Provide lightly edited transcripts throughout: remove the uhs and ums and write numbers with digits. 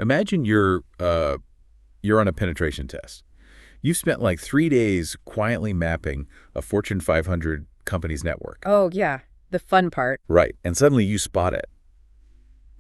Imagine you're on a penetration test. You've spent like 3 days quietly mapping a Fortune 500 company's network. Oh, yeah. The fun part. Right. And suddenly you spot it.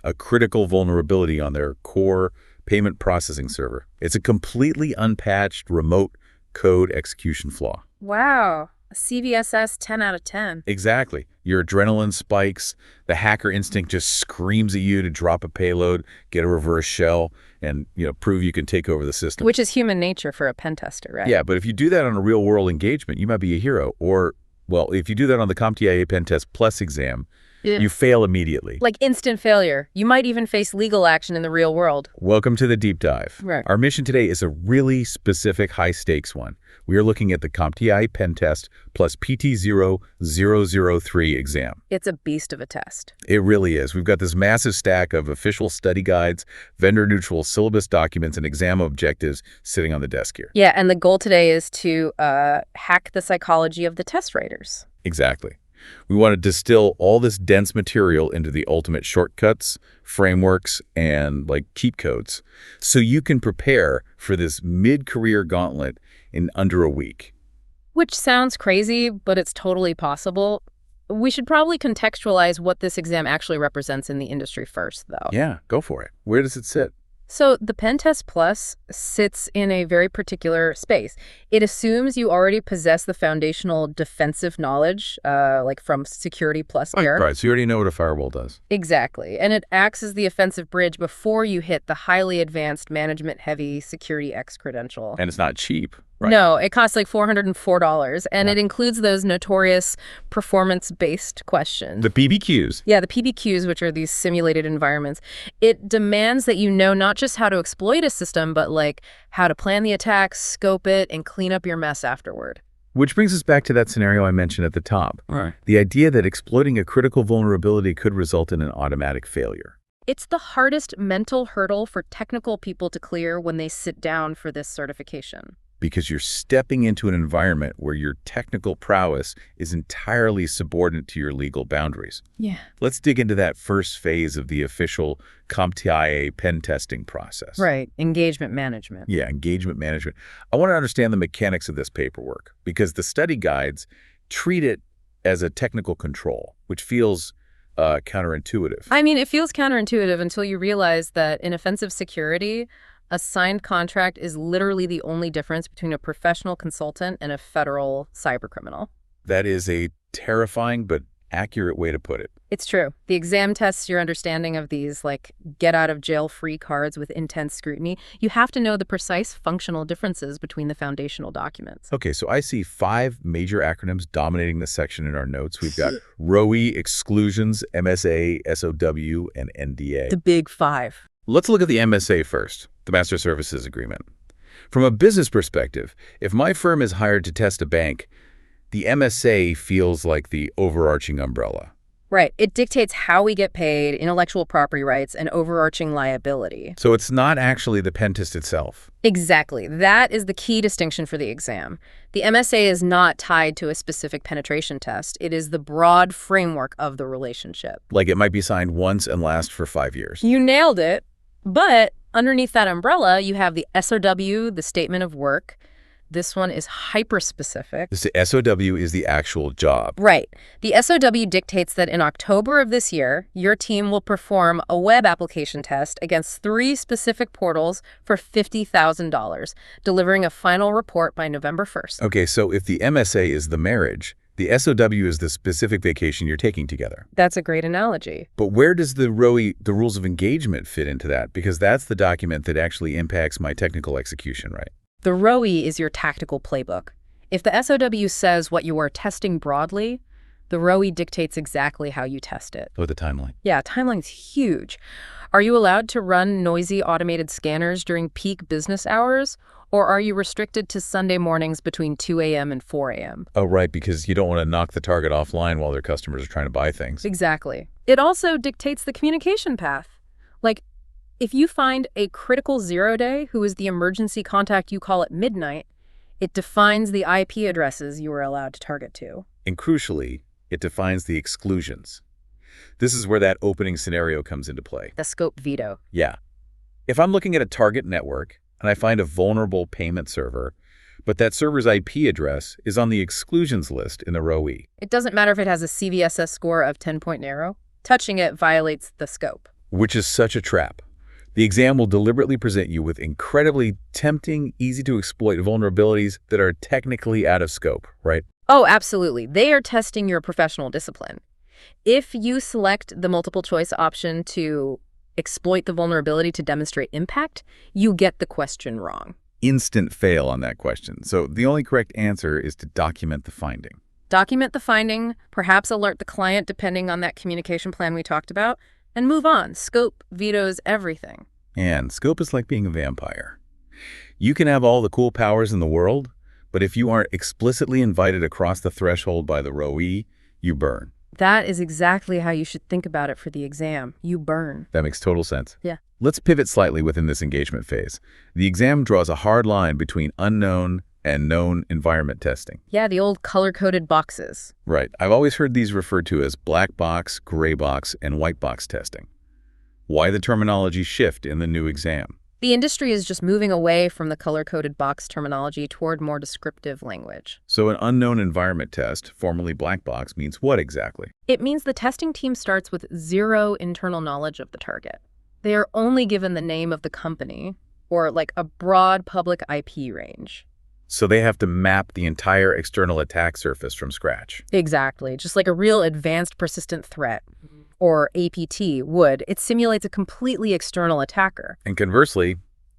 A critical vulnerability on their core payment processing server. It's a completely unpatched remote code execution flaw. Wow. A CVSS 10 out of 10. Exactly. Your adrenaline spikes. The hacker instinct just screams at you to drop a payload, get a reverse shell, and prove you can take over the system. Which is human nature for a pen tester, right? Yeah, but if you do that on a real-world engagement, you might be a hero. Or, well, if you do that on the CompTIA PenTest Plus exam, you fail immediately. Like instant failure. You might even face legal action in the real world. Welcome to the deep dive. Right. Our mission today is a really specific high-stakes one. We are looking at the CompTIA PenTest plus PT0-003 exam. It's a beast of a test. It really is. We've got this massive stack of official study guides, vendor-neutral syllabus documents, and exam objectives sitting on the desk here. Yeah, and the goal today is to hack the psychology of the test writers. Exactly. We want to distill all this dense material into the ultimate shortcuts, frameworks, and cheat codes so you can prepare for this mid-career gauntlet in under a week. Which sounds crazy, but it's totally possible. We should probably contextualize what this exam actually represents in the industry first, though. Yeah, go for it. Where does it sit? So the PenTestPlus sits in a very particular space. It assumes you already possess the foundational defensive knowledge, from Security Plus here. Right, so you already know what a firewall does. Exactly. And it acts as the offensive bridge before you hit the highly advanced management-heavy Security X credential. And it's not cheap, right? No, it costs like $404, and it includes those notorious performance-based questions. The PBQs. Yeah, the PBQs, which are these simulated environments. It demands that you know not just how to exploit a system, but how to plan the attack, scope it, and clean up your mess afterward. Which brings us back to that scenario I mentioned at the top. Right. The idea that exploiting a critical vulnerability could result in an automatic failure. It's the hardest mental hurdle for technical people to clear when they sit down for this certification. Because you're stepping into an environment where your technical prowess is entirely subordinate to your legal boundaries. Yeah. Let's dig into that first phase of the official CompTIA pen testing process. Right. Engagement management. Yeah, engagement management. I want to understand the mechanics of this paperwork because the study guides treat it as a technical control, which feels counterintuitive. I mean, it feels counterintuitive until you realize that in offensive security, a signed contract is literally the only difference between a professional consultant and a federal cybercriminal. That is a terrifying but accurate way to put it. It's true. The exam tests your understanding of these, get-out-of-jail-free cards with intense scrutiny. You have to know the precise functional differences between the foundational documents. Okay, so I see 5 major acronyms dominating this section in our notes. We've got ROE, exclusions, MSA, SOW, and NDA. The big 5. Let's look at the MSA first, the Master Services Agreement. From a business perspective, if my firm is hired to test a bank, the MSA feels like the overarching umbrella. Right. It dictates how we get paid, intellectual property rights, and overarching liability. So it's not actually the pen test itself. Exactly. That is the key distinction for the exam. The MSA is not tied to a specific penetration test. It is the broad framework of the relationship. Like it might be signed once and last for 5 years. You nailed it. But underneath that umbrella, you have the SOW, the statement of work. This one is hyper-specific. The SOW is the actual job. Right. The SOW dictates that in October of this year, your team will perform a web application test against 3 specific portals for $50,000, delivering a final report by November 1st. Okay, so if the MSA is the marriage, the SOW is the specific vacation you're taking together. That's a great analogy. But where does the ROE, the rules of engagement, fit into that? Because that's the document that actually impacts my technical execution, right? The ROE is your tactical playbook. If the SOW says what you are testing broadly, the ROE dictates exactly how you test it. Oh, the timeline. Yeah, timeline's huge. Are you allowed to run noisy automated scanners during peak business hours? Or are you restricted to Sunday mornings between 2 a.m. and 4 a.m.? Oh, right, because you don't want to knock the target offline while their customers are trying to buy things. Exactly. It also dictates the communication path. If you find a critical zero day who is the emergency contact you call at midnight, it defines the IP addresses you are allowed to target to. And crucially, it defines the exclusions. This is where that opening scenario comes into play. The scope veto. Yeah. If I'm looking at a target network and I find a vulnerable payment server, but that server's IP address is on the exclusions list in the row E. It doesn't matter if it has a CVSS score of 10.0. Touching it violates the scope. Which is such a trap. The exam will deliberately present you with incredibly tempting, easy-to-exploit vulnerabilities that are technically out of scope, right? Oh, absolutely. They are testing your professional discipline. If you select the multiple choice option to exploit the vulnerability to demonstrate impact, you get the question wrong. Instant fail on that question. So the only correct answer is to document the finding. Document the finding, perhaps alert the client depending on that communication plan we talked about, and move on. Scope vetoes everything. And scope is like being a vampire. You can have all the cool powers in the world, but if you aren't explicitly invited across the threshold by the row E, you burn. That is exactly how you should think about it for the exam. You burn. That makes total sense. Yeah. Let's pivot slightly within this engagement phase. The exam draws a hard line between unknown and known environment testing. Yeah, the old color-coded boxes. Right. I've always heard these referred to as black box, gray box, and white box testing. Why the terminology shift in the new exam? The industry is just moving away from the color-coded box terminology toward more descriptive language. So an unknown environment test, formerly black box, means what exactly? It means the testing team starts with zero internal knowledge of the target. They are only given the name of the company or like a broad public IP range. So they have to map the entire external attack surface from scratch. Exactly, just like a real advanced persistent threat, or APT, would. It simulates a completely external attacker. And conversely,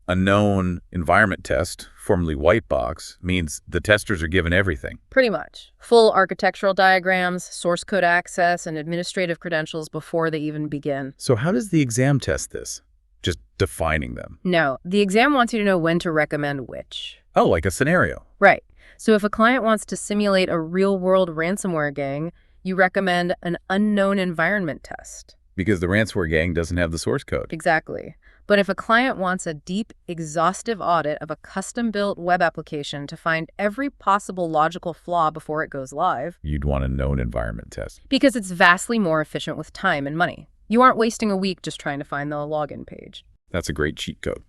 a known environment test, formerly white box, means the testers are given everything. Pretty much. Full architectural diagrams, source code access, and administrative credentials before they even begin. So how does the exam test this? Just defining them? No, the exam wants you to know when to recommend which. Oh, like a scenario. Right. So if a client wants to simulate a real-world ransomware gang, you recommend an unknown environment test. Because the ransomware gang doesn't have the source code. Exactly. But if a client wants a deep, exhaustive audit of a custom-built web application to find every possible logical flaw before it goes live, You'd want a known environment test. because it's vastly more efficient with time and money. You aren't wasting a week just trying to find the login page. That's a great cheat code.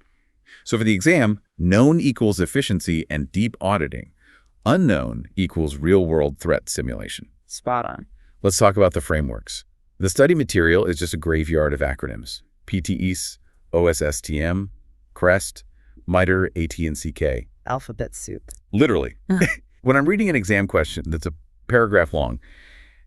So for the exam, known equals efficiency and deep auditing. Unknown equals real-world threat simulation. Spot on. Let's talk about the frameworks. The study material is just a graveyard of acronyms. PTES, OSSTMM, CREST, MITRE, AT, and CK. Alphabet soup. Literally. When I'm reading an exam question that's a paragraph long,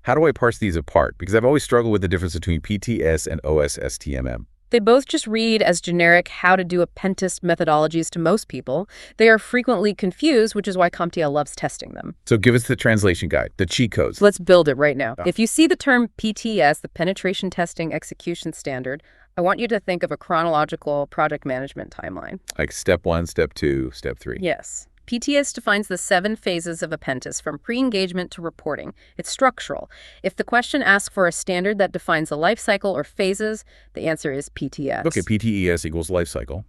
how do I parse these apart? Because I've always struggled with the difference between PTES and OSSTMM. They both just read as generic how to do a pen test methodologies to most people. They are frequently confused, which is why CompTIA loves testing them. So give us the translation guide, the cheat codes. So let's build it right now. Yeah. If you see the term PTES, the Penetration Testing Execution Standard, I want you to think of a chronological project management timeline. Like step 1, step 2, step 3. Yes. PTES defines the 7 phases of a pen test from pre-engagement to reporting. It's structural. If the question asks for a standard that defines a life cycle or phases, the answer is PTES. Okay, PTES equals life cycle.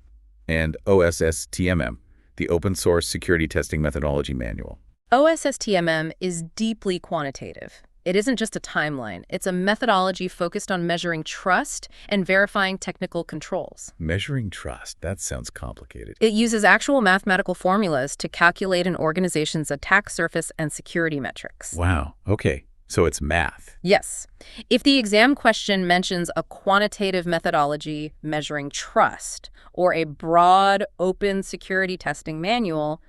And OSSTMM, the Open Source Security Testing Methodology Manual. OSSTMM is deeply quantitative. It isn't just a timeline. It's a methodology focused on measuring trust and verifying technical controls. Measuring trust, that sounds complicated. It uses actual mathematical formulas to calculate an organization's attack surface and security metrics. Wow, okay, so it's math. Yes. If the exam question mentions a quantitative methodology measuring trust or a broad, open security testing manual,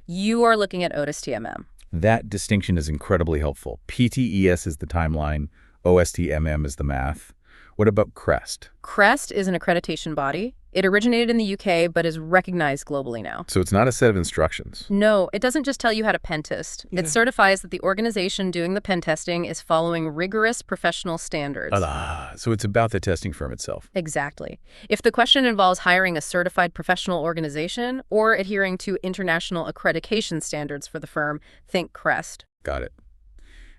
you are looking at OSSTMM. That distinction is incredibly helpful. PTES is the timeline, OSSTMM is the math. What about CREST? CREST is an accreditation body. It originated in the UK, but is recognized globally now. So it's not a set of instructions. No, it doesn't just tell you how to pen test. It certifies that the organization doing the pen testing is following rigorous professional standards. So it's about the testing firm itself. Exactly. If the question involves hiring a certified professional organization or adhering to international accreditation standards for the firm, think CREST. Got it.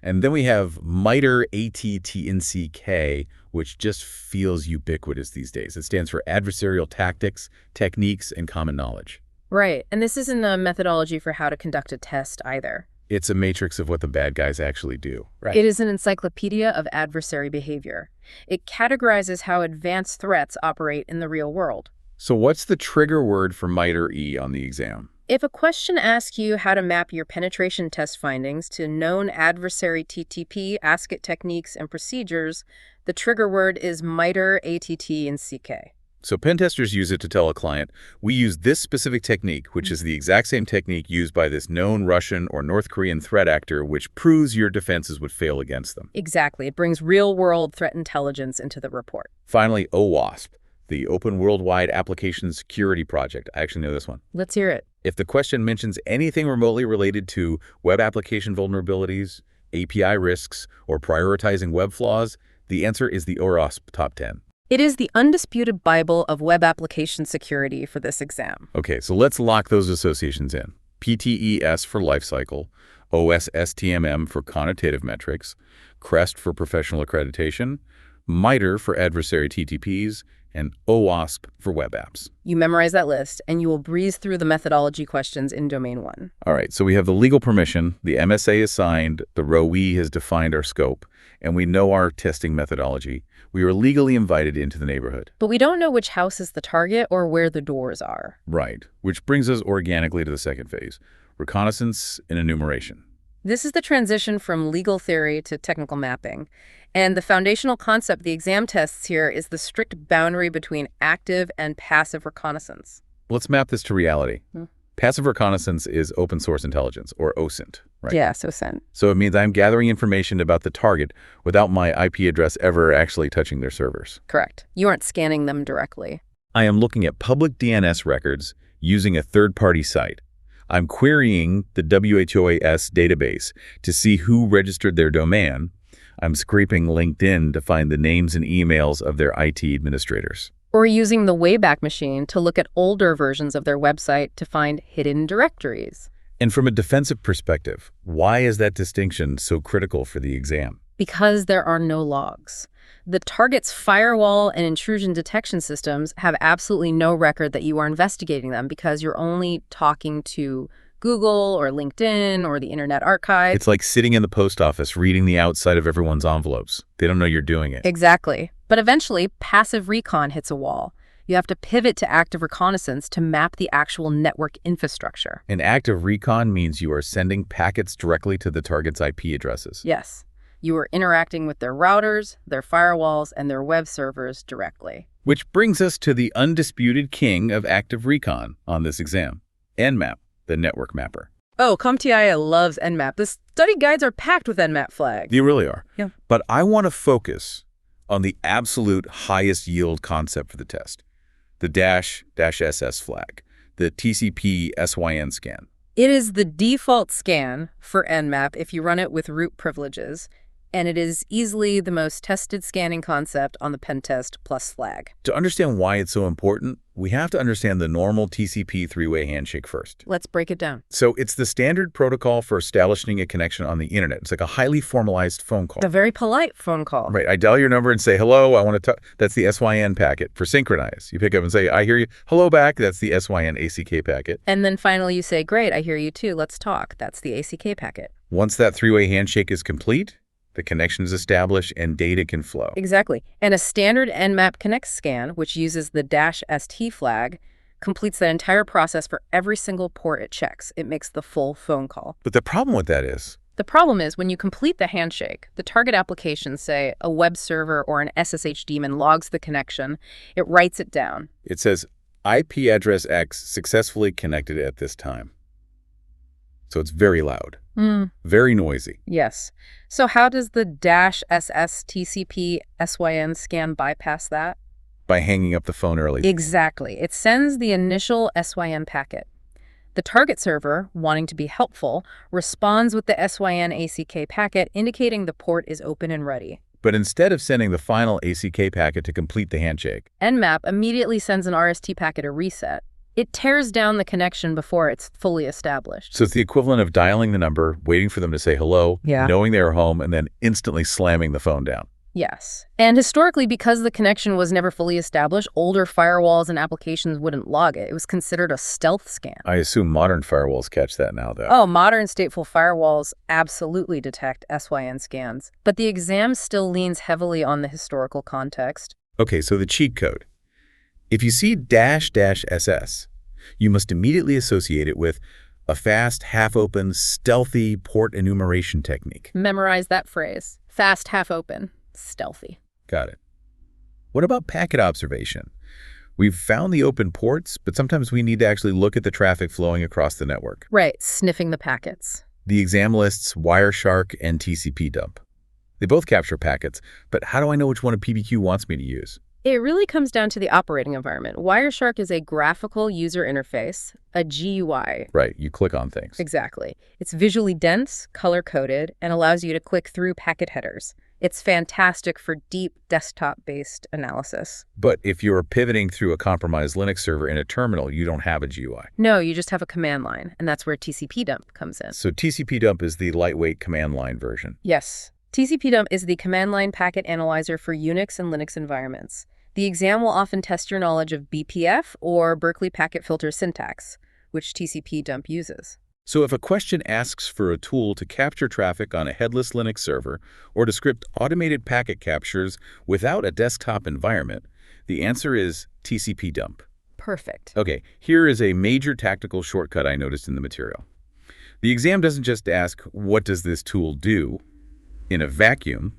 And then we have MITRE, ATT, and CK, which just feels ubiquitous these days. It stands for Adversarial Tactics, Techniques, and Common Knowledge. Right. And this isn't a methodology for how to conduct a test either. It's a matrix of what the bad guys actually do. Right. It is an encyclopedia of adversary behavior. It categorizes how advanced threats operate in the real world. So what's the trigger word for MITRE E on the exam? If a question asks you how to map your penetration test findings to known adversary TTP, ASCII techniques, and procedures, the trigger word is MITRE, ATT, and CK. So pen testers use it to tell a client, we use this specific technique, which is the exact same technique used by this known Russian or North Korean threat actor, which proves your defenses would fail against them. Exactly. It brings real-world threat intelligence into the report. Finally, OWASP, the Open Worldwide Application Security Project. I actually know this one. Let's hear it. If the question mentions anything remotely related to web application vulnerabilities, API risks, or prioritizing web flaws, the answer is the OWASP Top 10. It is the undisputed Bible of web application security for this exam. Okay, so let's lock those associations in. PTES for lifecycle, OSSTMM for connotative metrics, CREST for professional accreditation, MITRE for adversary TTPs, and OWASP for web apps. You memorize that list, and you will breeze through the methodology questions in Domain 1. All right, so we have the legal permission, the MSA is signed, the ROE has defined our scope, and we know our testing methodology. We are legally invited into the neighborhood. But we don't know which house is the target or where the doors are. Right, which brings us organically to the second phase, reconnaissance and enumeration. This is the transition from legal theory to technical mapping. And the foundational concept the exam tests here is the strict boundary between active and passive reconnaissance. Let's map this to reality. Passive reconnaissance is open source intelligence, or OSINT, right? Yeah, OSINT. So it means I'm gathering information about the target without my IP address ever actually touching their servers. Correct. You aren't scanning them directly. I am looking at public DNS records using a third-party site. I'm querying the WHOAS database to see who registered their domain. I'm scraping LinkedIn to find the names and emails of their IT administrators. Or using the Wayback Machine to look at older versions of their website to find hidden directories. And from a defensive perspective, why is that distinction so critical for the exam? Because there are no logs. The target's firewall and intrusion detection systems have absolutely no record that you are investigating them because you're only talking to Google or LinkedIn or the Internet Archive. It's like sitting in the post office reading the outside of everyone's envelopes. They don't know you're doing it. Exactly. But eventually, passive recon hits a wall. You have to pivot to active reconnaissance to map the actual network infrastructure. An active recon means you are sending packets directly to the target's IP addresses. Yes. You are interacting with their routers, their firewalls, and their web servers directly. Which brings us to the undisputed king of active recon on this exam, Nmap, the network mapper. Oh, CompTIA loves Nmap. The study guides are packed with Nmap flags. They really are. Yeah. But I want to focus on the absolute highest yield concept for the test, the -SS flag, the TCP SYN scan. It is the default scan for Nmap if you run it with root privileges, and it is easily the most tested scanning concept on the PenTestPlus flag. To understand why it's so important, we have to understand the normal TCP three-way handshake first. Let's break it down. So it's the standard protocol for establishing a connection on the internet. It's like a highly formalized phone call. A very polite phone call. Right. I dial your number and say, hello, I want to talk. That's the SYN packet. For synchronize, you pick up and say, I hear you. Hello back. That's the SYN ACK packet. And then finally you say, great, I hear you too. Let's talk. That's the ACK packet. Once that three-way handshake is complete, the connection is established and data can flow. Exactly. And a standard Nmap Connect scan, which uses the -ST flag, completes that entire process for every single port it checks. It makes the full phone call. But the problem with that is, The problem is when you complete the handshake, the target application, say a web server or an SSH daemon, logs the connection. It writes it down. it says IP address X successfully connected at this time. So it's very loud, very noisy. Yes. So how does the -SS TCP SYN scan bypass that? By hanging up the phone early. Exactly. It sends the initial SYN packet. The target server, wanting to be helpful, responds with the SYN ACK packet, indicating the port is open and ready. But instead of sending the final ACK packet to complete the handshake, Nmap immediately sends an RST packet a reset. It tears down the connection before it's fully established. so it's the equivalent of dialing the number, waiting for them to say hello, Yeah. knowing they're home, and then instantly slamming the phone down. Yes. And historically, because the connection was never fully established, older firewalls and applications wouldn't log it. It was considered a stealth scan. I assume modern firewalls catch that now, though. Oh, modern stateful firewalls absolutely detect SYN scans. But the exam still leans heavily on the historical context. Okay, so the cheat code. If you see --SS, you must immediately associate it with a fast, half-open, stealthy port enumeration technique. Memorize that phrase. Fast, half open, stealthy. Got it. What about packet observation? We've found the open ports, but sometimes we need to actually look at the traffic flowing across the network. Right, sniffing the packets. The exam lists Wireshark and TCP dump. They both capture packets, but how do I know which one a PBQ wants me to use? It really comes down to the operating environment. Wireshark is a graphical user interface, a GUI. Right, you click on things. Exactly. It's visually dense, color-coded, and allows you to click through packet headers. It's fantastic for deep desktop-based analysis. But if you're pivoting through a compromised Linux server in a terminal, you don't have a GUI. No, you just have a command line, and that's where TCP dump comes in. So TCP dump is the lightweight command line version. Yes. TCP dump is the command line packet analyzer for Unix and Linux environments. The exam will often test your knowledge of BPF or Berkeley packet filter syntax, which TCP dump uses. So if a question asks for a tool to capture traffic on a headless Linux server or to script automated packet captures without a desktop environment, the answer is TCP dump. Perfect. Okay, here is a major tactical shortcut I noticed in the material. The exam doesn't just ask, what does this tool do? In a vacuum,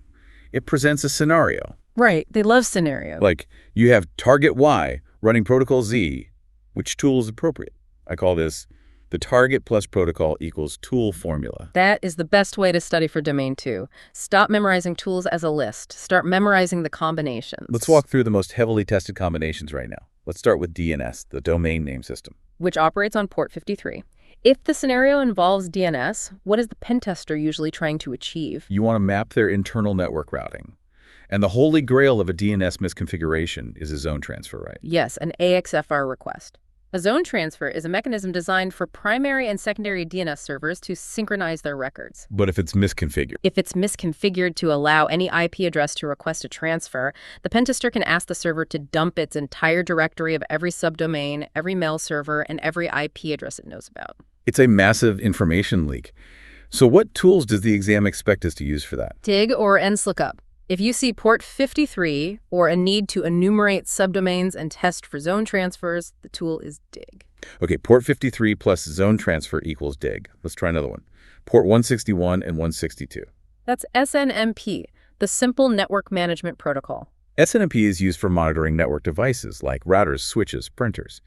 it presents a scenario. Right, they love scenarios. Like, you have target Y running protocol Z. Which tool is appropriate? I call this the target plus protocol equals tool formula. That is the best way to study for Domain 2. Stop memorizing tools as a list. Start memorizing the combinations. Let's walk through the most heavily tested combinations right now. Let's start with DNS, the domain name system, which operates on port 53. If the scenario involves DNS, what is the pen tester usually trying to achieve? You want to map their internal network routing. And the holy grail of a DNS misconfiguration is a zone transfer, right? Yes, an AXFR request. A zone transfer is a mechanism designed for primary and secondary DNS servers to synchronize their records. But if it's misconfigured? If it's misconfigured to allow any IP address to request a transfer, the pen tester can ask the server to dump its entire directory of every subdomain, every mail server, and every IP address it knows about. It's a massive information leak. So what tools does the exam expect us to use for that? DIG or NSLOOKUP. If you see port 53 or a need to enumerate subdomains and test for zone transfers, the tool is DIG. Okay, port 53 plus zone transfer equals DIG. Let's try another one. Port 161 and 162. That's SNMP, the Simple Network Management Protocol. SNMP is used for monitoring network devices like routers, switches, printers.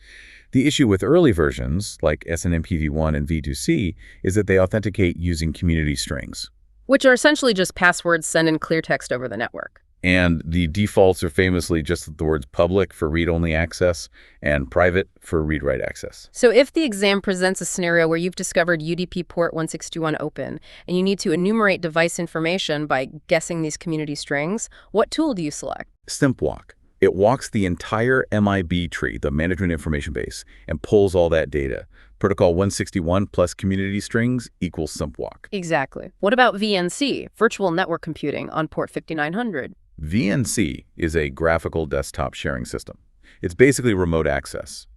The issue with early versions, like SNMP v1 and v2c, is that they authenticate using community strings, which are essentially just passwords sent in clear text over the network. And the defaults are famously just the words public for read-only access and private for read-write access. So if the exam presents a scenario where you've discovered UDP port 1621 open and you need to enumerate device information by guessing these community strings, what tool do you select? SIMPWalk. It walks the entire MIB tree, the management information base, and pulls all that data. Protocol 161 plus community strings equals SIMPWalk. Exactly. What about VNC, virtual network computing, on port 5900? VNC is a graphical desktop sharing system. It's basically remote access.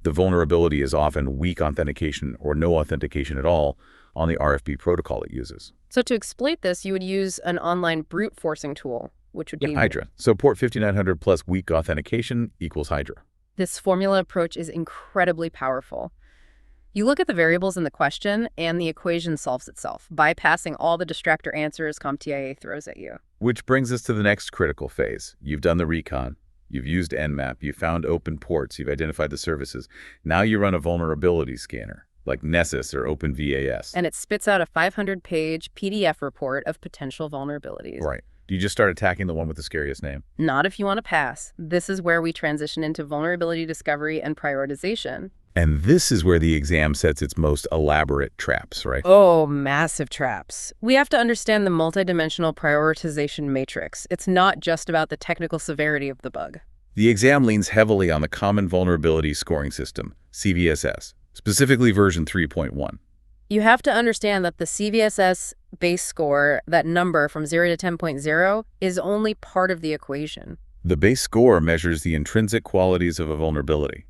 The vulnerability is often weak authentication or no authentication at all on the RFB protocol it uses. So to exploit this, you would use an online brute forcing tool, which would be Hydra. So port 5900 plus weak authentication equals Hydra. This formula approach is incredibly powerful. You look at the variables in the question, and the equation solves itself, bypassing all the distractor answers CompTIA throws at you. Which brings us to the next critical phase. You've done the recon. You've used Nmap. You found open ports. You've identified the services. Now you run a vulnerability scanner, like Nessus or OpenVAS. And it spits out a 500-page PDF report of potential vulnerabilities. Right. Do you just start attacking the one with the scariest name? Not if you want to pass. This is where we transition into vulnerability discovery and prioritization. And this is where the exam sets its most elaborate traps, right? Oh, massive traps. We have to understand the multidimensional prioritization matrix. It's not just about the technical severity of the bug. The exam leans heavily on the Common Vulnerability Scoring System, CVSS, specifically version 3.1. You have to understand that the CVSS base score, that number from 0 to 10.0, is only part of the equation. The base score measures the intrinsic qualities of a vulnerability.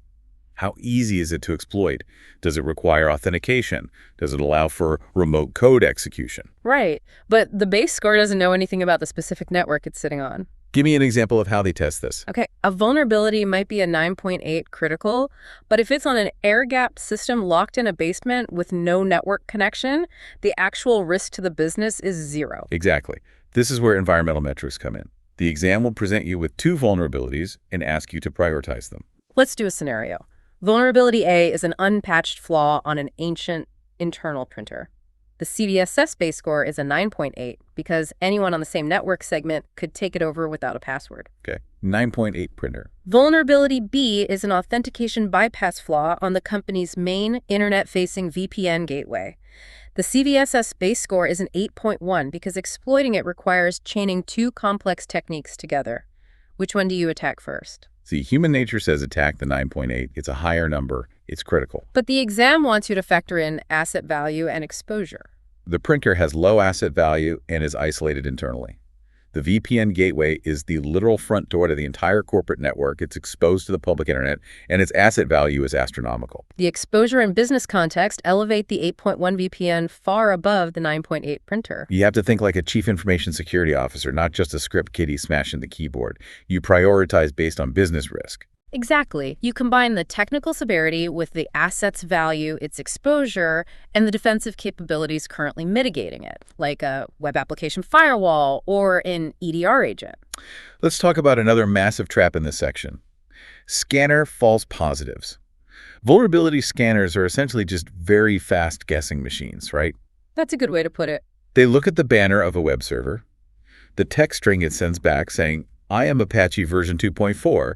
How easy is it to exploit? Does it require authentication? Does it allow for remote code execution? Right, but the base score doesn't know anything about the specific network it's sitting on. Give me an example of how they test this. Okay, a vulnerability might be a 9.8 critical, but if it's on an air-gapped system locked in a basement with no network connection, the actual risk to the business is 0. Exactly. This is where environmental metrics come in. The exam will present you with 2 vulnerabilities and ask you to prioritize them. Let's do a scenario. Vulnerability A is an unpatched flaw on an ancient internal printer. The CVSS base score is a 9.8 because anyone on the same network segment could take it over without a password. Okay, 9.8 printer. Vulnerability B is an authentication bypass flaw on the company's main internet-facing VPN gateway. The CVSS base score is an 8.1 because exploiting it requires chaining 2 complex techniques together. Which one do you attack first? See, human nature says attack the 9.8. It's a higher number. It's critical. But the exam wants you to factor in asset value and exposure. The printer has low asset value and is isolated internally. The VPN gateway is the literal front door to the entire corporate network. It's exposed to the public internet, and its asset value is astronomical. The exposure and business context elevate the 8.1 VPN far above the 9.8 printer. You have to think like a chief information security officer, not just a script kiddie smashing the keyboard. You prioritize based on business risk. Exactly. You combine the technical severity with the asset's value, its exposure, and the defensive capabilities currently mitigating it, like a web application firewall or an EDR agent. Let's talk about another massive trap in this section. Scanner false positives. Vulnerability scanners are essentially just very fast guessing machines, right? That's a good way to put it. They look at the banner of a web server, the text string it sends back saying, "I am Apache version 2.4,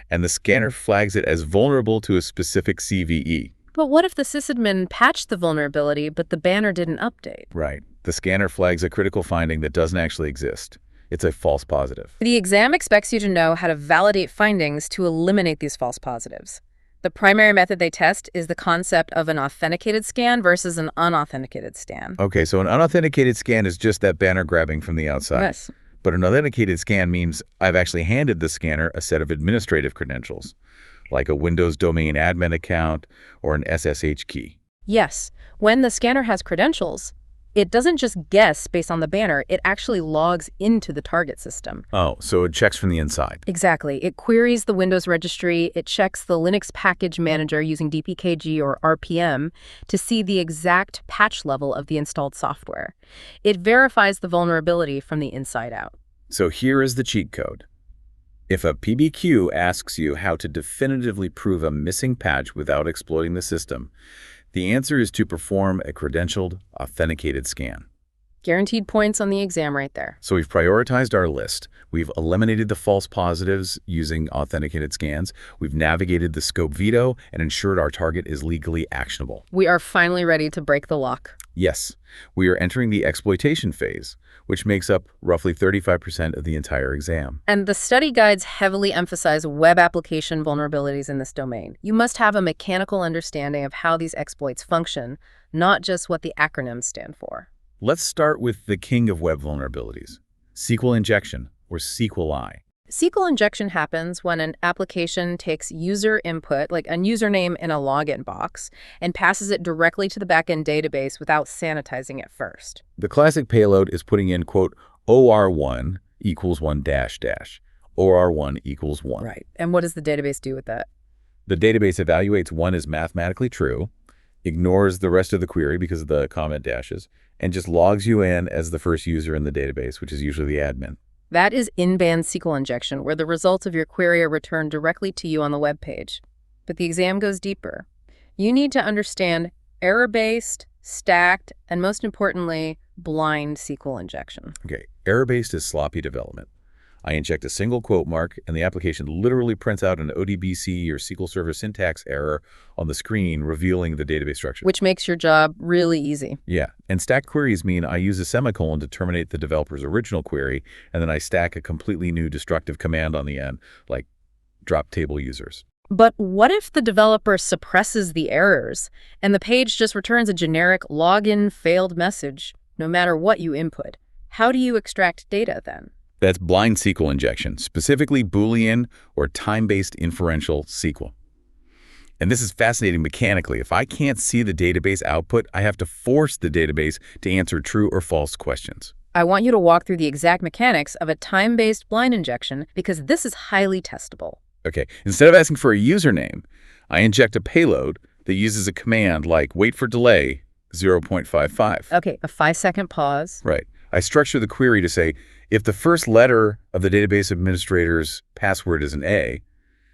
and the scanner flags it as vulnerable to a specific CVE. But what if the sysadmin patched the vulnerability, but the banner didn't update? Right. The scanner flags a critical finding that doesn't actually exist. It's a false positive. The exam expects you to know how to validate findings to eliminate these false positives. The primary method they test is the concept of an authenticated scan versus an unauthenticated scan. Okay, so an unauthenticated scan is just that banner grabbing from the outside. Yes. But an authenticated scan means I've actually handed the scanner a set of administrative credentials, like a Windows domain admin account or an SSH key. Yes. When the scanner has credentials, it doesn't just guess based on the banner, it actually logs into the target system. Oh, so it checks from the inside. Exactly. It queries the Windows registry, it checks the Linux package manager using DPKG or RPM to see the exact patch level of the installed software. It verifies the vulnerability from the inside out. So here is the cheat code. If a PBQ asks you how to definitively prove a missing patch without exploiting the system, the answer is to perform a credentialed, authenticated scan. Guaranteed points on the exam right there. So we've prioritized our list. We've eliminated the false positives using authenticated scans. We've navigated the scope veto and ensured our target is legally actionable. We are finally ready to break the lock. Yes, we are entering the exploitation phase, which makes up roughly 35% of the entire exam. And the study guides heavily emphasize web application vulnerabilities in this domain. You must have a mechanical understanding of how these exploits function, not just what the acronyms stand for. Let's start with the king of web vulnerabilities, SQL injection, or SQLI. SQL injection happens when an application takes user input, like a username in a login box, and passes it directly to the backend database without sanitizing it first. The classic payload is putting in, quote, OR1 equals 1 dash dash. OR1 equals 1. Right. And what does the database do with that? The database evaluates 1 as mathematically true, ignores the rest of the query because of the comment dashes, and just logs you in as the first user in the database, which is usually the admin. That is in-band SQL injection, where the results of your query are returned directly to you on the web page. But the exam goes deeper. You need to understand error-based, stacked, and most importantly, blind SQL injection. Okay, error-based is sloppy development. I inject a single quote mark, and the application literally prints out an ODBC or SQL Server syntax error on the screen, revealing the database structure. Which makes your job really easy. Yeah, and stacked queries mean I use a semicolon to terminate the developer's original query, and then I stack a completely new destructive command on the end, like drop table users. But what if the developer suppresses the errors, and the page just returns a generic login failed message, no matter what you input? How do you extract data then? That's blind SQL injection, specifically Boolean or time-based inferential SQL. And this is fascinating mechanically. If I can't see the database output, I have to force the database to answer true or false questions. I want you to walk through the exact mechanics of a time-based blind injection because this is highly testable. Okay, instead of asking for a username, I inject a payload that uses a command like wait for delay 0.55. Okay, a 5-second pause. Right. I structure the query to say, if the first letter of the database administrator's password is an A,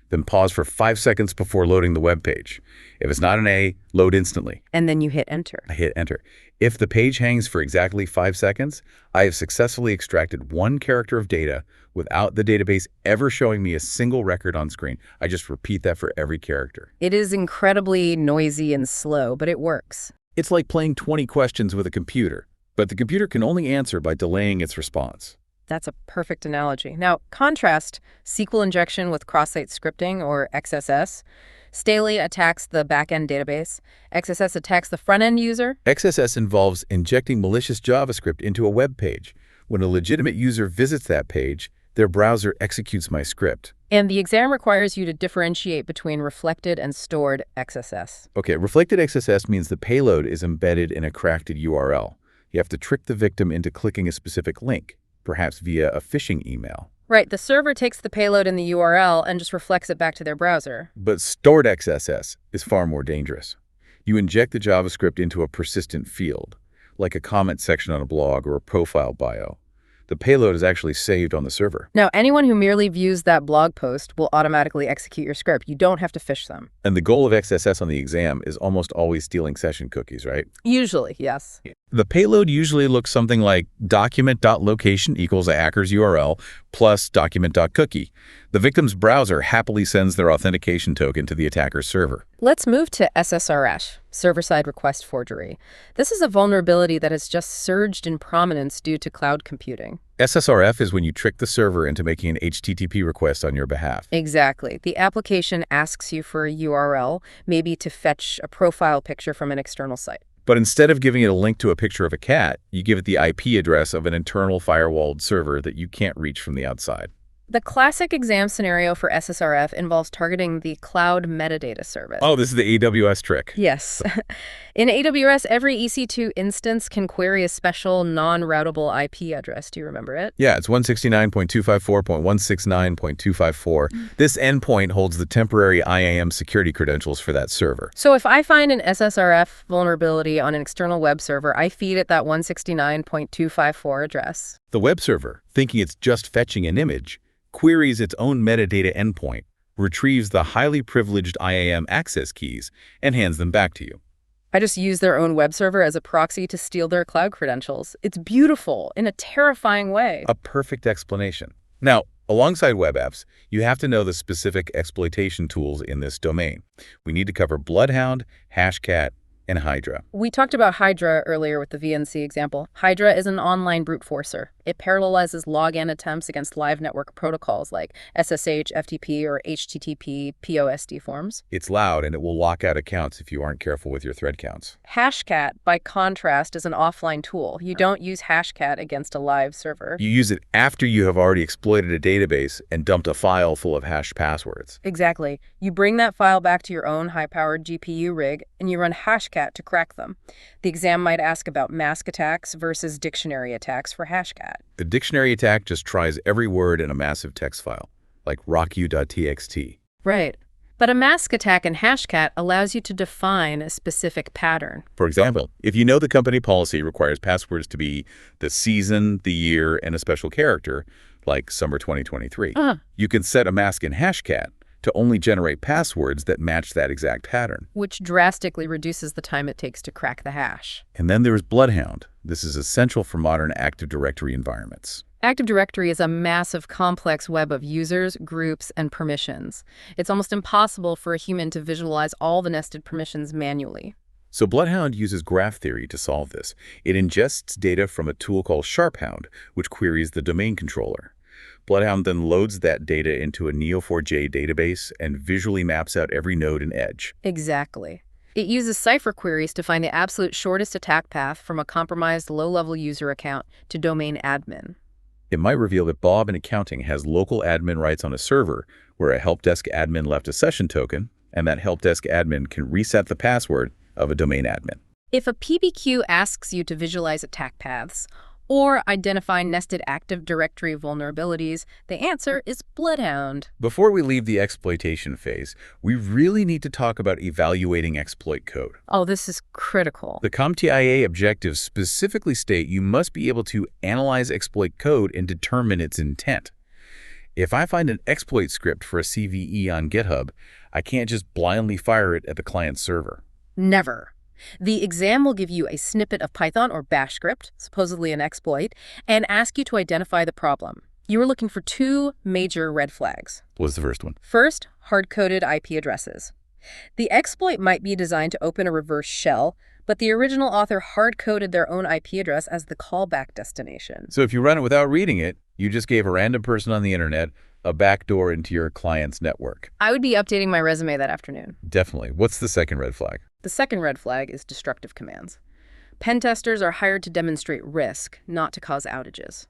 then pause for 5 seconds before loading the web page. If it's not an A, load instantly. And then you hit enter. I hit enter. If the page hangs for exactly 5 seconds, I have successfully extracted 1 character of data without the database ever showing me a single record on screen. I just repeat that for every character. It is incredibly noisy and slow, but it works. It's like playing 20 questions with a computer, but the computer can only answer by delaying its response. That's a perfect analogy. Now, contrast SQL injection with cross-site scripting, or XSS. Staley attacks the back-end database. XSS attacks the front-end user. XSS involves injecting malicious JavaScript into a web page. When a legitimate user visits that page, their browser executes my script. And the exam requires you to differentiate between reflected and stored XSS. Okay, reflected XSS means the payload is embedded in a cracked URL. You have to trick the victim into clicking a specific link, perhaps via a phishing email. Right, the server takes the payload in the URL and just reflects it back to their browser. But stored XSS is far more dangerous. You inject the JavaScript into a persistent field, like a comment section on a blog or a profile bio. The payload is actually saved on the server. Now, anyone who merely views that blog post will automatically execute your script. You don't have to phish them. And the goal of XSS on the exam is almost always stealing session cookies, right? Usually, yes. The payload usually looks something like document.location equals a hacker's URL plus document.cookie. The victim's browser happily sends their authentication token to the attacker's server. Let's move to SSRF, server-side request forgery. This is a vulnerability that has just surged in prominence due to cloud computing. SSRF is when you trick the server into making an HTTP request on your behalf. Exactly. The application asks you for a URL, maybe to fetch a profile picture from an external site. But instead of giving it a link to a picture of a cat, you give it the IP address of an internal firewalled server that you can't reach from the outside. The classic exam scenario for SSRF involves targeting the cloud metadata service. Oh, this is the AWS trick. Yes. In AWS, every EC2 instance can query a special non-routable IP address. Do you remember it? Yeah, it's 169.254.169.254. This endpoint holds the temporary IAM security credentials for that server. So if I find an SSRF vulnerability on an external web server, I feed it that 169.254 address. The web server, thinking it's just fetching an image, queries its own metadata endpoint, retrieves the highly privileged IAM access keys, and hands them back to you. I just use their own web server as a proxy to steal their cloud credentials. It's beautiful in a terrifying way. A perfect explanation. Now, alongside web apps, you have to know the specific exploitation tools in this domain. We need to cover Bloodhound, Hashcat, and Hydra. We talked about Hydra earlier with the VNC example. Hydra is an online brute forcer. It parallelizes login attempts against live network protocols like SSH, FTP, or HTTP POSD forms. It's loud and it will lock out accounts if you aren't careful with your thread counts. Hashcat, by contrast, is an offline tool. You don't use Hashcat against a live server. You use it after you have already exploited a database and dumped a file full of hashed passwords. Exactly. You bring that file back to your own high-powered GPU rig and you run Hashcat to crack them. The exam might ask about mask attacks versus dictionary attacks for Hashcat. A dictionary attack just tries every word in a massive text file, like rockyou.txt. Right. But a mask attack in Hashcat allows you to define a specific pattern. For example, if you know the company policy requires passwords to be the season, the year, and a special character, like summer 2023, you can set a mask in Hashcat to only generate passwords that match that exact pattern. Which drastically reduces the time it takes to crack the hash. And then there's Bloodhound. This is essential for modern Active Directory environments. Active Directory is a massive, complex web of users, groups, and permissions. It's almost impossible for a human to visualize all the nested permissions manually. So Bloodhound uses graph theory to solve this. It ingests data from a tool called SharpHound, which queries the domain controller. Bloodhound then loads that data into a Neo4j database and visually maps out every node and edge. Exactly. It uses cipher queries to find the absolute shortest attack path from a compromised low-level user account to domain admin. It might reveal that Bob in accounting has local admin rights on a server where a help desk admin left a session token, and that help desk admin can reset the password of a domain admin. If a PBQ asks you to visualize attack paths, Or identify nested Active Directory vulnerabilities. The answer is Bloodhound. Before we leave the exploitation phase, we really need to talk about evaluating exploit code. Oh, this is critical. The CompTIA objectives specifically state you must be able to analyze exploit code and determine its intent. If I find an exploit script for a CVE on GitHub, I can't just blindly fire it at the client server. Never. The exam will give you a snippet of Python or Bash script, supposedly an exploit, and ask you to identify the problem. You are looking for two major red flags. What's the first one? First, hard-coded IP addresses. The exploit might be designed to open a reverse shell, but the original author hard-coded their own IP address as the callback destination. So if you run it without reading it, you just gave a random person on the internet a backdoor into your client's network. I would be updating my resume that afternoon. Definitely. What's the second red flag? The second red flag is destructive commands. Pen testers are hired to demonstrate risk, not to cause outages.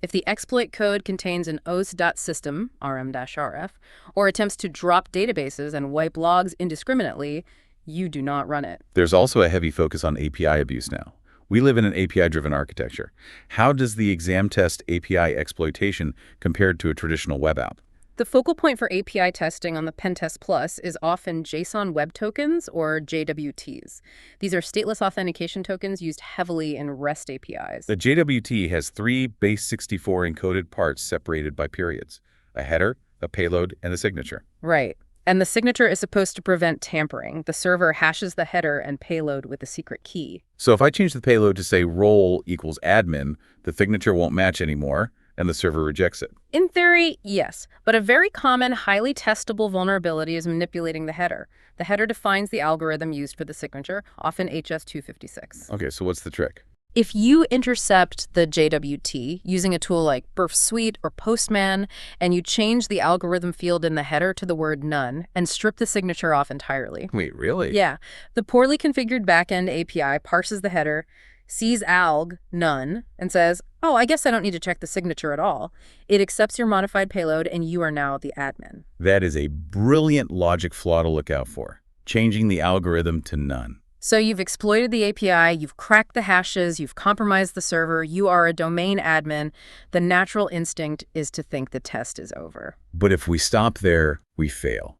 If the exploit code contains an os.system, rm-rf, or attempts to drop databases and wipe logs indiscriminately, you do not run it. There's also a heavy focus on API abuse now. We live in an API-driven architecture. How does the exam test API exploitation compared to a traditional web app? The focal point for API testing on the PenTestPlus is often JSON Web Tokens, or JWTs. These are stateless authentication tokens used heavily in REST APIs. The JWT has three base64 encoded parts separated by periods: a header, a payload, and a signature. Right. And the signature is supposed to prevent tampering. The server hashes the header and payload with a secret key. So if I change the payload to say role equals admin, the signature won't match anymore, and the server rejects it. In theory, yes, but a very common, highly testable vulnerability is manipulating the header. The header defines the algorithm used for the signature, often HS256. Okay, so what's the trick? If you intercept the JWT using a tool like Burpsuite or Postman, and you change the algorithm field in the header to the word none and strip the signature off entirely. Wait, really? Yeah. The poorly configured backend API parses the header, sees alg, none, and says, oh, I guess I don't need to check the signature at all. It accepts your modified payload, and you are now the admin. That is a brilliant logic flaw to look out for, changing the algorithm to none. So you've exploited the API, you've cracked the hashes, you've compromised the server, you are a domain admin. The natural instinct is to think the test is over. But if we stop there, we fail.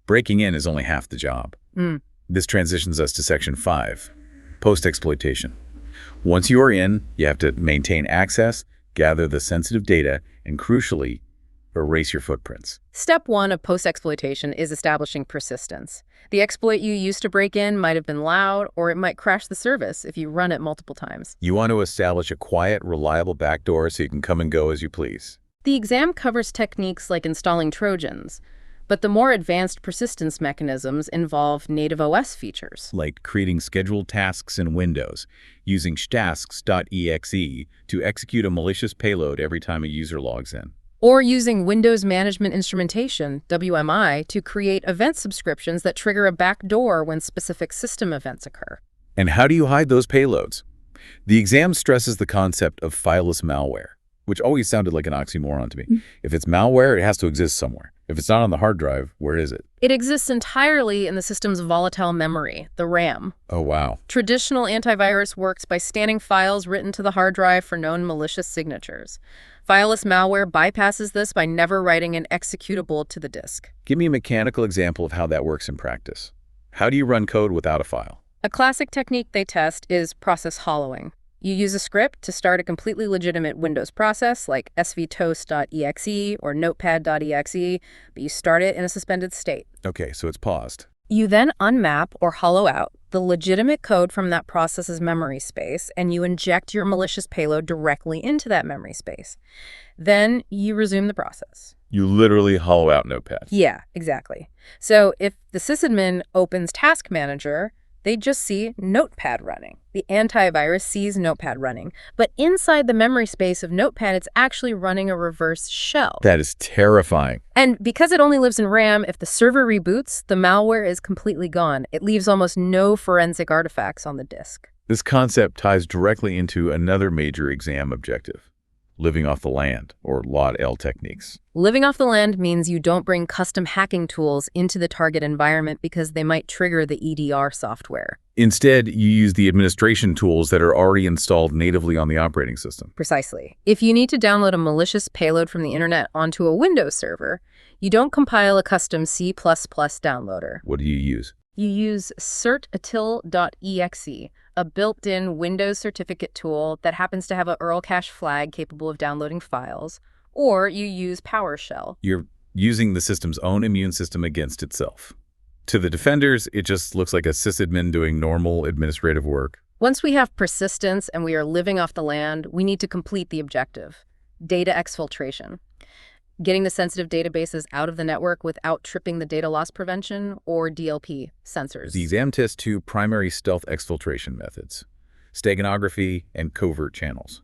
Breaking in is only half the job. This transitions us to Section 5, post-exploitation. Once you are in, you have to maintain access, gather the sensitive data, and crucially, erase your footprints. Step 1 of post-exploitation is establishing persistence. The exploit you used to break in might have been loud, or it might crash the service if you run it multiple times. You want to establish a quiet, reliable backdoor so you can come and go as you please. The exam covers techniques like installing Trojans, but the more advanced persistence mechanisms involve native OS features. Like creating scheduled tasks in Windows, using stasks.exe to execute a malicious payload every time a user logs in. Or using Windows Management Instrumentation, WMI, to create event subscriptions that trigger a backdoor when specific system events occur. And how do you hide those payloads? The exam stresses the concept of fileless malware, which always sounded like an oxymoron to me. If it's malware, it has to exist somewhere. If it's not on the hard drive, where is it? It exists entirely in the system's volatile memory, the RAM. Oh, wow. Traditional antivirus works by scanning files written to the hard drive for known malicious signatures. Fileless malware bypasses this by never writing an executable to the disk. Give me a mechanical example of how that works in practice. How do you run code without a file? A classic technique they test is process hollowing. You use a script to start a completely legitimate Windows process like svtoast.exe or notepad.exe, but you start it in a suspended state. Okay, so it's paused. You then unmap or hollow out the legitimate code from that process's memory space, and you inject your malicious payload directly into that memory space. Then you resume the process. You literally hollow out Notepad. Yeah, exactly. So if the sysadmin opens Task Manager, they just see Notepad running. The antivirus sees Notepad running, but inside the memory space of Notepad, it's actually running a reverse shell. That is terrifying. And because it only lives in RAM, if the server reboots, the malware is completely gone. It leaves almost no forensic artifacts on the disk. This concept ties directly into another major exam objective: living off the land, or LOD-L techniques. Living off the land means you don't bring custom hacking tools into the target environment because they might trigger the EDR software. Instead, you use the administration tools that are already installed natively on the operating system. Precisely. If you need to download a malicious payload from the internet onto a Windows server, you don't compile a custom C++ downloader. What do you use? You use certatil.exe, a built-in Windows certificate tool that happens to have a URL cache flag capable of downloading files, or you use PowerShell. You're using the system's own immune system against itself. To the defenders, it just looks like a sysadmin doing normal administrative work. Once we have persistence and we are living off the land, we need to complete the objective: data exfiltration. Getting the sensitive databases out of the network without tripping the data loss prevention, or DLP, sensors. The exam tests two primary stealth exfiltration methods: steganography and covert channels.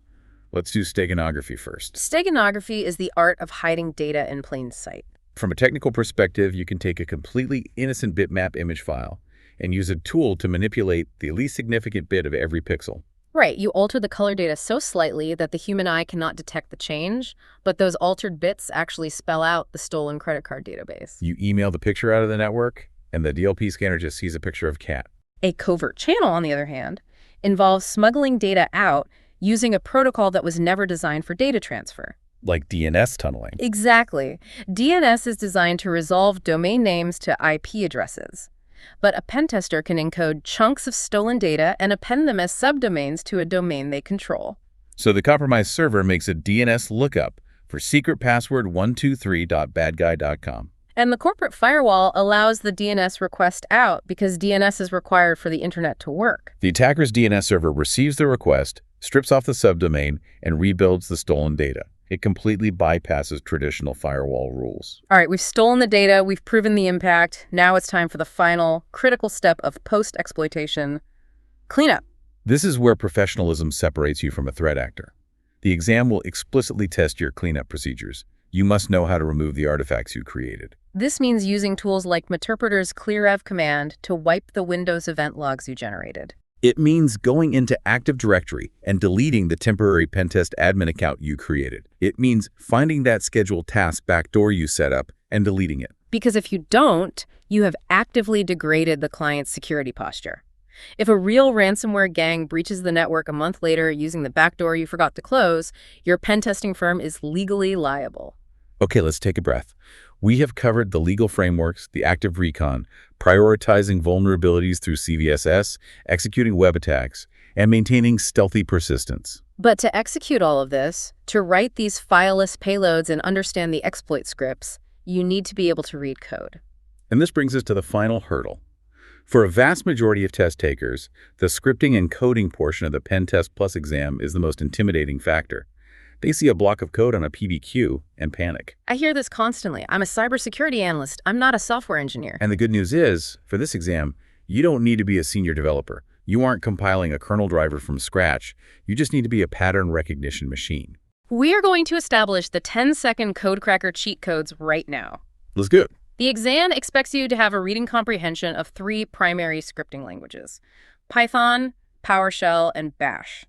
Let's do steganography first. Steganography is the art of hiding data in plain sight. From a technical perspective, you can take a completely innocent bitmap image file and use a tool to manipulate the least significant bit of every pixel. Right, you alter the color data so slightly that the human eye cannot detect the change, but those altered bits actually spell out the stolen credit card database. You email the picture out of the network, and the DLP scanner just sees a picture of cat. A covert channel, on the other hand, involves smuggling data out using a protocol that was never designed for data transfer. Like DNS tunneling. Exactly. DNS is designed to resolve domain names to IP addresses. But a pen tester can encode chunks of stolen data and append them as subdomains to a domain they control. So the compromised server makes a DNS lookup for secret password 123.badguy.com. And the corporate firewall allows the DNS request out because DNS is required for the internet to work. The attacker's DNS server receives the request, strips off the subdomain, and rebuilds the stolen data. It completely bypasses traditional firewall rules. All right, we've stolen the data, we've proven the impact. Now it's time for the final, critical step of post-exploitation: cleanup. This is where professionalism separates you from a threat actor. The exam will explicitly test your cleanup procedures. You must know how to remove the artifacts you created. This means using tools like Meterpreter's clearrev command to wipe the Windows event logs you generated. It means going into Active Directory and deleting the temporary pentest admin account you created. It means finding that scheduled task backdoor you set up and deleting it. Because if you don't, you have actively degraded the client's security posture. If a real ransomware gang breaches the network a month later using the backdoor you forgot to close, your pen testing firm is legally liable. Okay, let's take a breath. We have covered the legal frameworks, the active recon, prioritizing vulnerabilities through CVSS, executing web attacks, and maintaining stealthy persistence. But to execute all of this, to write these fileless payloads and understand the exploit scripts, you need to be able to read code. And this brings us to the final hurdle. For a vast majority of test takers, the scripting and coding portion of the PenTestPlus exam is the most intimidating factor. They see a block of code on a PBQ and panic. I hear this constantly. I'm a cybersecurity analyst. I'm not a software engineer. And the good news is, for this exam, you don't need to be a senior developer. You aren't compiling a kernel driver from scratch. You just need to be a pattern recognition machine. We are going to establish the 10-second code cracker cheat codes right now. Let's go. The exam expects you to have a reading comprehension of 3 primary scripting languages: Python, PowerShell, and Bash.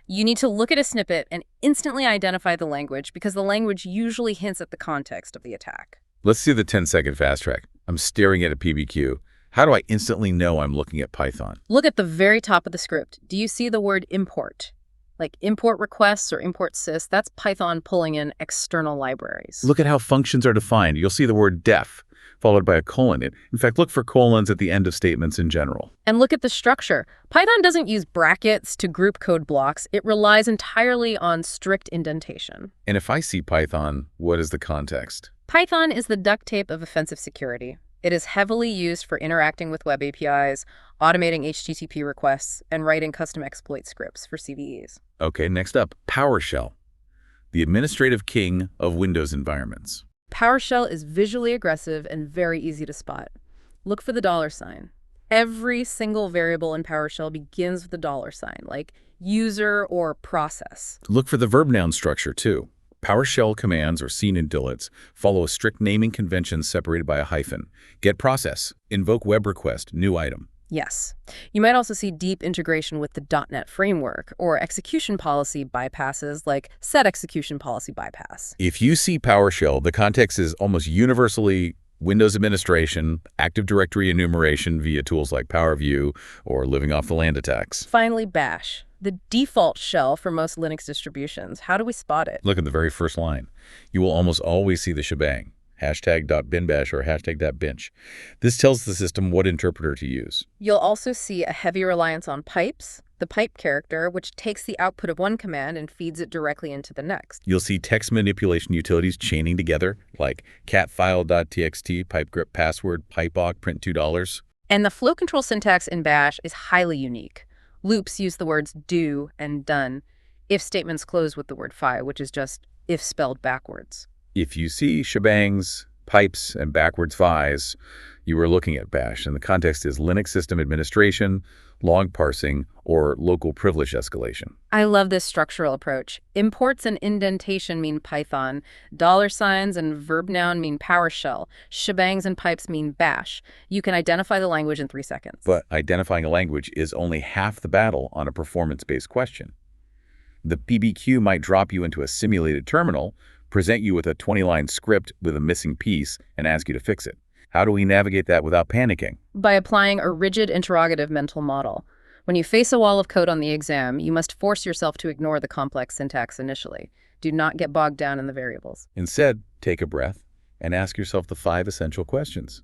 You need to look at a snippet and instantly identify the language because the language usually hints at the context of the attack. Let's do the 10-second fast track. I'm staring at a PBQ. How do I instantly know I'm looking at Python? Look at the very top of the script. Do you see the word import? Like import requests or import sys, that's Python pulling in external libraries. Look at how functions are defined. You'll see the word def, followed by a colon. In fact, look for colons at the end of statements in general. And look at the structure. Python doesn't use brackets to group code blocks. It relies entirely on strict indentation. And if I see Python, what is the context? Python is the duct tape of offensive security. It is heavily used for interacting with web APIs, automating HTTP requests, and writing custom exploit scripts for CVEs. Okay, next up, PowerShell, the administrative king of Windows environments. PowerShell is visually aggressive and very easy to spot. Look for the $sign. Every single variable in PowerShell begins with the $sign, like user or process. Look for the verb noun structure, too. PowerShell commands, or seen in dillets, follow a strict naming convention separated by a hyphen. Get process, invoke web request, new item. Yes. You might also see deep integration with the .NET framework or execution policy bypasses like set execution policy bypass. If you see PowerShell, the context is almost universally Windows administration, Active Directory enumeration via tools like PowerView, or living off the land attacks. Finally, Bash, the default shell for most Linux distributions. How do we spot it? Look at the very first line. You will almost always see the shebang, #.binbash or #.binch. This tells the system what interpreter to use. You'll also see a heavy reliance on pipes, the pipe character, which takes the output of one command and feeds it directly into the next. You'll see text manipulation utilities chaining together, like catfile.txt, pipegrip password, pipeawk, print $2. And the flow control syntax in Bash is highly unique. Loops use the words do and done. If statements close with the word fi, which is just if spelled backwards. If you see shebangs, pipes, and backwards fi's, you are looking at Bash, and the context is Linux system administration, log parsing, or local privilege escalation. I love this structural approach. Imports and indentation mean Python. $signs and verb noun mean PowerShell. Shebangs and pipes mean Bash. You can identify the language in 3 seconds. But identifying a language is only half the battle on a performance-based question. The PBQ might drop you into a simulated terminal, present you with a 20-line script with a missing piece, and ask you to fix it. How do we navigate that without panicking? By applying a rigid interrogative mental model. When you face a wall of code on the exam, you must force yourself to ignore the complex syntax initially. Do not get bogged down in the variables. Instead, take a breath and ask yourself the 5 essential questions.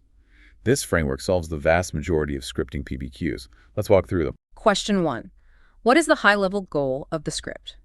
This framework solves the vast majority of scripting PBQs. Let's walk through them. Question 1. What is the high-level goal of the script?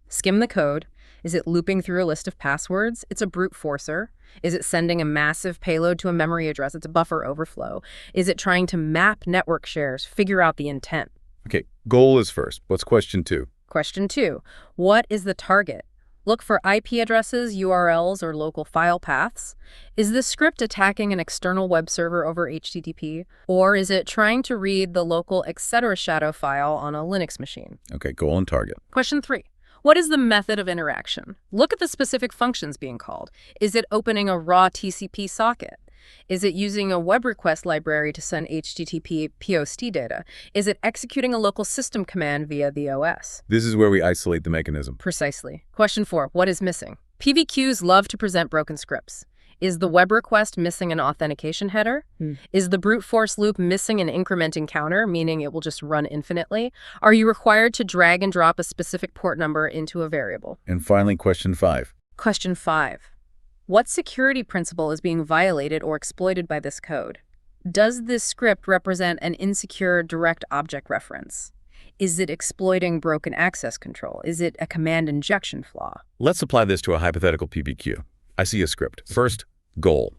Skim the code. Is it looping through a list of passwords? It's a brute forcer. Is it sending a massive payload to a memory address? It's a buffer overflow. Is it trying to map network shares, figure out the intent? Okay, goal is first. What's question 2? Question 2. What is the target? Look for IP addresses, URLs, or local file paths. Is this script attacking an external web server over HTTP? Or is it trying to read the local etc. shadow file on a Linux machine? Okay, goal and target. Question 3. What is the method of interaction? Look at the specific functions being called. Is it opening a raw TCP socket? Is it using a web request library to send HTTP POST data? Is it executing a local system command via the OS? This is where we isolate the mechanism. Precisely. Question 4. What is missing? PBQs love to present broken scripts. Is the web request missing an authentication header? Is the brute force loop missing an incrementing counter, meaning it will just run infinitely? Are you required to drag and drop a specific port number into a variable? And finally, question 5. Question 5. What security principle is being violated or exploited by this code? Does this script represent an insecure direct object reference? Is it exploiting broken access control? Is it a command injection flaw? Let's apply this to a hypothetical PBQ. I see a script. First, goal.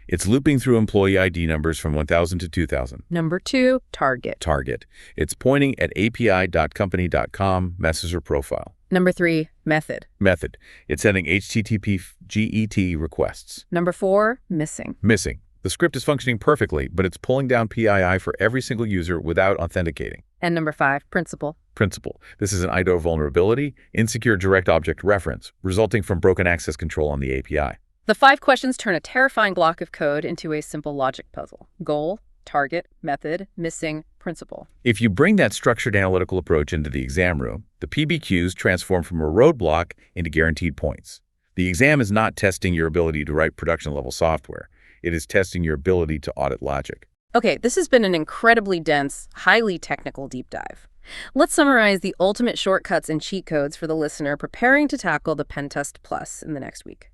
It's looping through employee ID numbers from 1000 to 2000. Number 2, target. Target. It's pointing at api.company.com messenger profile. Number 3, method. Method. It's sending HTTP GET requests. Number 4, missing. Missing. The script is functioning perfectly, but it's pulling down PII for every single user without authenticating. And number 5, principle. Principle. This is an IDO vulnerability, insecure direct object reference, resulting from broken access control on the API. The 5 questions turn a terrifying block of code into a simple logic puzzle. Goal, target, method, missing, principle. If you bring that structured analytical approach into the exam room, the PBQs transform from a roadblock into guaranteed points. The exam is not testing your ability to write production-level software. It is testing your ability to audit logic. Okay, this has been an incredibly dense, highly technical deep dive. Let's summarize the ultimate shortcuts and cheat codes for the listener preparing to tackle the PenTestPlus in the next week.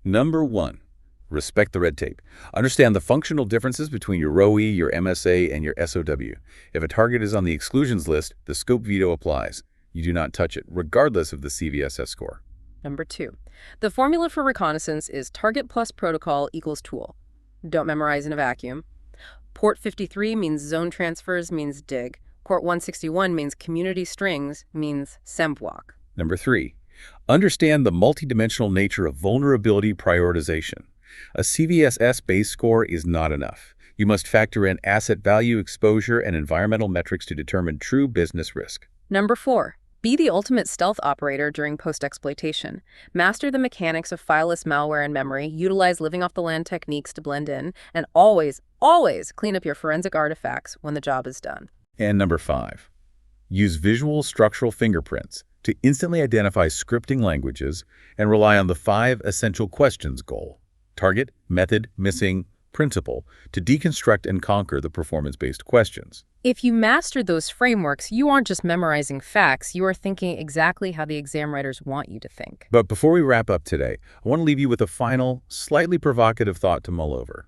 Number 1, respect the red tape. Understand the functional differences between your ROE, your MSA, and your SOW. If a target is on the exclusions list, the scope veto applies. You do not touch it, regardless of the CVSS score. Number 2, the formula for reconnaissance is target plus protocol equals tool. Don't memorize in a vacuum. Port 53 means zone transfers means dig. Port 161 means community strings means sembwalk. Number 3, understand the multidimensional nature of vulnerability prioritization. A CVSS base score is not enough. You must factor in asset value, exposure, and environmental metrics to determine true business risk. Number 4, be the ultimate stealth operator during post-exploitation. Master the mechanics of fileless malware and memory, utilize living off the land techniques to blend in, and always, always clean up your forensic artifacts when the job is done. And number 5, use visual structural fingerprints to instantly identify scripting languages and rely on the 5 essential questions goal: target, method, missing, principle, to deconstruct and conquer the performance-based questions. If you mastered those frameworks, you aren't just memorizing facts, you are thinking exactly how the exam writers want you to think. But before we wrap up today, I want to leave you with a final, slightly provocative thought to mull over.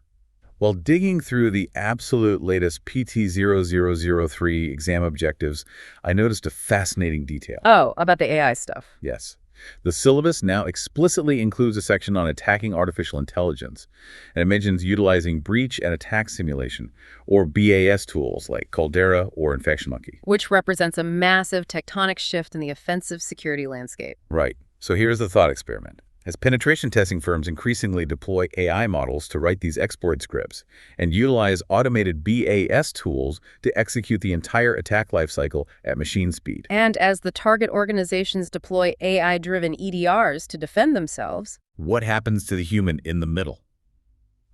While digging through the absolute latest PT0-003 exam objectives, I noticed a fascinating detail. Oh, about the AI stuff. Yes. The syllabus now explicitly includes a section on attacking artificial intelligence, and it mentions utilizing breach and attack simulation, or BAS tools like Caldera or InfectionMonkey. Which represents a massive tectonic shift in the offensive security landscape. Right. So here's the thought experiment. As penetration testing firms increasingly deploy AI models to write these exploit scripts and utilize automated BAS tools to execute the entire attack lifecycle at machine speed. And as the target organizations deploy AI-driven EDRs to defend themselves, what happens to the human in the middle?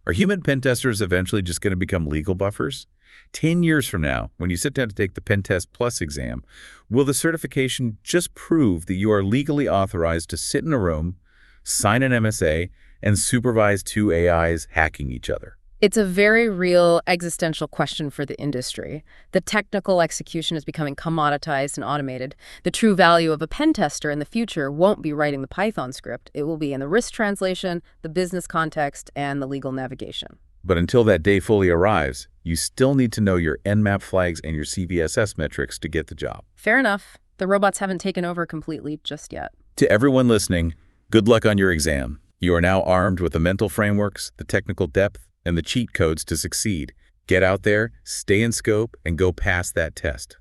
Are human pen testers eventually just going to become legal buffers? 10 years from now, when you sit down to take the PenTestPlus exam, will the certification just prove that you are legally authorized to sit in a room, sign an MSA, and supervise 2 AIs hacking each other? It's a very real existential question for the industry. The technical execution is becoming commoditized and automated. The true value of a pen tester in the future won't be writing the Python script. It will be in the risk translation, the business context, and the legal navigation. But until that day fully arrives, you still need to know your Nmap flags and your CVSS metrics to get the job. Fair enough. The robots haven't taken over completely just yet. To everyone listening, good luck on your exam. You are now armed with the mental frameworks, the technical depth, and the cheat codes to succeed. Get out there, stay in scope, and go past that test.